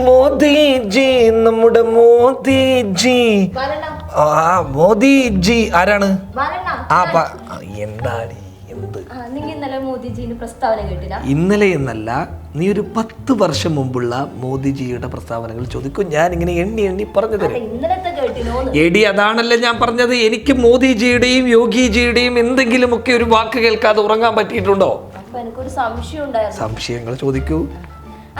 മോദിജി, നമ്മുടെ മോദിജി. മോദിജി ആരാണ്? എന്താണ് ഇന്നലെ എന്നല്ല, നീ ഒരു 10 വർഷം മുമ്പുള്ള മോദിജിയുടെ പ്രസ്താവനകൾ ചോദിക്കും. ഞാൻ ഇങ്ങനെ എണ്ണി എണ്ണി പറഞ്ഞു തരാം. എടി, അതാണല്ലോ ഞാൻ പറഞ്ഞത്. എനിക്ക് മോദിജിയുടെയും യോഗിജിയുടെയും എന്തെങ്കിലുമൊക്കെ ഒരു വാക്ക് കേൾക്കാതെ ഉറങ്ങാൻ പറ്റിയിട്ടുണ്ടോ? സംശയങ്ങൾ ചോദിക്കൂ.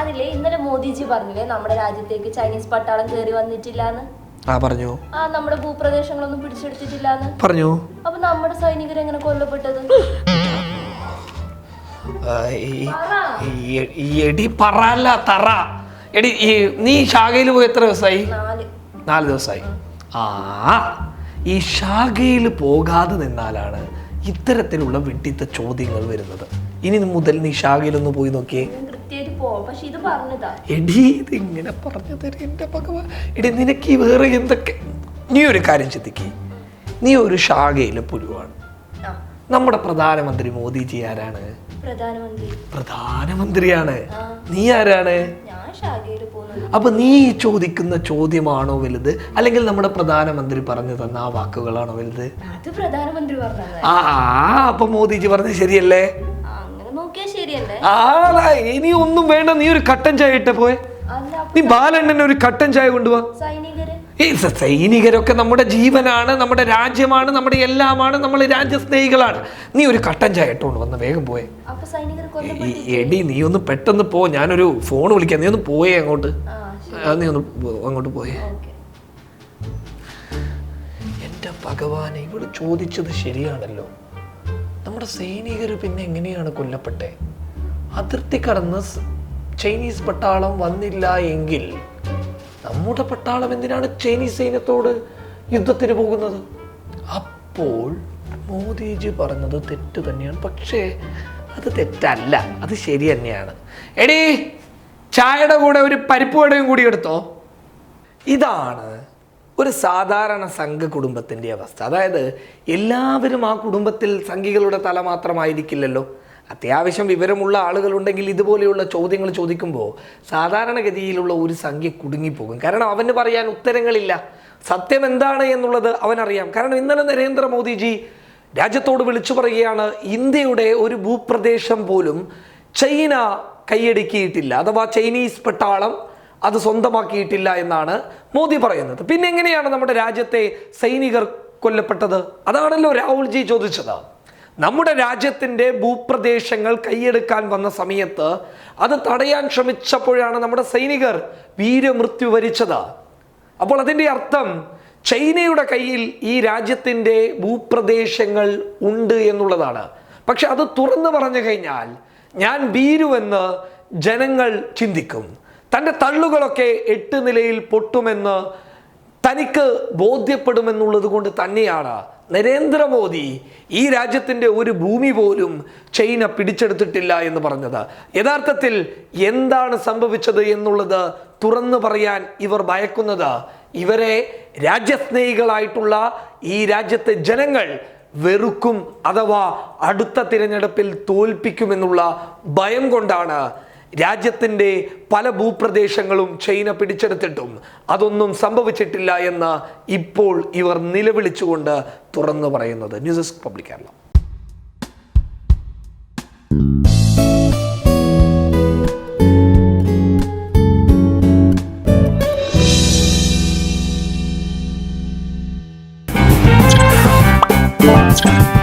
അതില്ലേ, ഇന്നലെ മോദിജി പറഞ്ഞില്ലേ നമ്മുടെ രാജ്യത്തേക്ക് ചൈനീസ് പട്ടാളം കയറി വന്നിട്ടില്ലാന്ന്? പറഞ്ഞു. നമ്മുടെ ഭൂപ്രദേശങ്ങളൊന്നും പിടിച്ചെടുത്തിട്ടില്ലാന്ന് പറഞ്ഞു. അപ്പൊ നമ്മുടെ സൈനികർ എങ്ങനെ കൊല്ലപ്പെട്ടത്? എടി പറല്ല തറ. എടി, നീ ശാഖയിൽ പോയി എത്ര ദിവസമായി? 4 ദിവസമായി. ഈ ശാഖയിൽ പോകാതെ നിന്നാലാണ് ഇത്തരത്തിലുള്ള വിഡ്ഢിത്ത ചോദ്യങ്ങൾ വരുന്നത്. ഇനി മുതൽ നീ ശാഖയിലൊന്ന് പോയി നോക്കിയേ. എടി, ഇതിങ്ങനെ പറഞ്ഞു തരും എന്റെ ഭഗവാൻ. എടി, നിനക്ക് ഈ വേറെ എന്തൊക്കെ. നീ ഒരു കാര്യം ചിന്തിക്ക്. നീ ഒരു ശാഖയിലെ പുഴുവാണ്. നമ്മുടെ പ്രധാനമന്ത്രി മോദിജി ആരാണ്? പ്രധാനമന്ത്രിയാണ്. നീ ആരാണ്? അപ്പൊ നീ ചോദിക്കുന്ന ചോദ്യമാണോ വലുത്, അല്ലെങ്കിൽ നമ്മുടെ പ്രധാനമന്ത്രി പറഞ്ഞു തന്ന ആ വാക്കുകളാണോ വലുത്? അപ്പൊ മോദിജി പറഞ്ഞത് ശരിയല്ലേ? ഇനി ഒന്നും വേണ്ട, നീ ഒരു കട്ടൻ ചായ ഇട്ട പോയെ. നീ ബാലണ്ണന് ഒരു കട്ടൻ ചായ കൊണ്ടുപോവാ. സൈനികരൊക്കെ നമ്മുടെ ജീവനാണ്, നമ്മുടെ രാജ്യമാണ്, നമ്മുടെ എല്ലാമാണ്, നമ്മൾ രാജ്യസ്നേഹികളാണ്. നീ ഒരു കട്ടൻ ചായ ഇട്ടുകൊണ്ട് വന്ന വേഗം പോയെ. എടി, നീ ഒന്ന് പെട്ടെന്ന് പോ. ഞാനൊരു ഫോൺ വിളിക്കാം. നീ ഒന്ന് പോയേ അങ്ങോട്ട്. നീ ഒന്ന് അങ്ങോട്ട് പോയേ. എന്റെ ഭഗവാനെ, ഇവിടെ ചോദിച്ചത് ശരിയാണല്ലോ. നമ്മുടെ സൈനികർ പിന്നെ എങ്ങനെയാണ് കൊല്ലപ്പെട്ടെ? അതിർത്തി കടന്ന് ചൈനീസ് പട്ടാളം വന്നില്ല എങ്കിൽ നമ്മുടെ പട്ടാളം എന്തിനാണ് ചൈനീസ് സൈന്യത്തോട് യുദ്ധത്തിന് പോകുന്നത്? അപ്പോൾ മോദിജി പറഞ്ഞത് തെറ്റ് തന്നെയാണ്. പക്ഷേ അത് തെറ്റല്ല, അത് ശരി തന്നെയാണ്. എടീ, ചായയുടെ കൂടെ ഒരു പരിപ്പ് വടയും കൂടി എടുത്തോ. ഇതാണ് ഒരു സാധാരണ സംഘ കുടുംബത്തിൻ്റെ അവസ്ഥ. അതായത് എല്ലാവരും ആ കുടുംബത്തിൽ സംഘികളുടെ തല മാത്രമായിരിക്കില്ലല്ലോ. അത്യാവശ്യം വിവരമുള്ള ആളുകളുണ്ടെങ്കിൽ ഇതുപോലെയുള്ള ചോദ്യങ്ങൾ ചോദിക്കുമ്പോൾ സാധാരണഗതിയിലുള്ള ഒരു സംഖ്യ കുടുങ്ങിപ്പോകും. കാരണം അവന് പറയാൻ ഉത്തരങ്ങളില്ല. സത്യം എന്താണ് എന്നുള്ളത് അവനറിയാം. കാരണം ഇന്നലെ നരേന്ദ്രമോദിജി രാജ്യത്തോട് വിളിച്ചു പറയുകയാണ്, ഇന്ത്യയുടെ ഒരു ഭൂപ്രദേശം പോലും ചൈന കൈയടക്കിയിട്ടില്ല, അഥവാ ചൈനീസ് പട്ടാളം അത് സ്വന്തമാക്കിയിട്ടില്ല എന്നാണ് മോദി പറയുന്നത്. പിന്നെ എങ്ങനെയാണ് നമ്മുടെ രാജ്യത്തെ സൈനികർ കൊല്ലപ്പെട്ടത്? അതാണല്ലോ രാഹുൽജി ചോദിച്ചത്. നമ്മുടെ രാജ്യത്തിൻ്റെ ഭൂപ്രദേശങ്ങൾ കൈയെടുക്കാൻ വന്ന സമയത്ത് അത് തടയാൻ ശ്രമിച്ചപ്പോഴാണ് നമ്മുടെ സൈനികർ വീരമൃത്യു വരിച്ചത്. അപ്പോൾ അതിൻ്റെ അർത്ഥം ചൈനയുടെ കയ്യിൽ ഈ രാജ്യത്തിൻ്റെ ഭൂപ്രദേശങ്ങൾ ഉണ്ട് എന്നുള്ളതാണ്. പക്ഷെ അത് തുറന്നു പറഞ്ഞു കഴിഞ്ഞാൽ ഞാൻ ഭീരുവെന്ന് ജനങ്ങൾ ചിന്തിക്കും. തൻ്റെ തള്ളുകളൊക്കെ 8 നിലയിൽ പൊട്ടുമെന്ന് തനിക്ക് ബോധ്യപ്പെടുമെന്നുള്ളത് കൊണ്ട് തന്നെയാണ് നരേന്ദ്രമോദി ഈ രാജ്യത്തിൻ്റെ ഒരു ഭൂമി പോലും ചൈന പിടിച്ചെടുത്തിട്ടില്ല എന്ന് പറഞ്ഞത്. യഥാർത്ഥത്തിൽ എന്താണ് സംഭവിച്ചത് എന്നുള്ളത് തുറന്നു പറയാൻ ഇവർ ഭയക്കുന്നത് ഇവരെ രാജ്യസ്നേഹികളായിട്ടുള്ള ഈ രാജ്യത്തെ ജനങ്ങൾ വെറുക്കും, അഥവാ അടുത്ത തിരഞ്ഞെടുപ്പിൽ തോൽപ്പിക്കുമെന്നുള്ള ഭയം കൊണ്ടാണ് രാജ്യത്തിൻ്റെ പല ഭൂപ്രദേശങ്ങളും ചൈന പിടിച്ചെടുത്തിട്ടും അതൊന്നും സംഭവിച്ചിട്ടില്ല എന്ന് ഇപ്പോൾ ഇവർ നിലവിളിച്ചുകൊണ്ട് തുറന്നു പറയുന്നത്. News desk public Kerala. We'll be right back.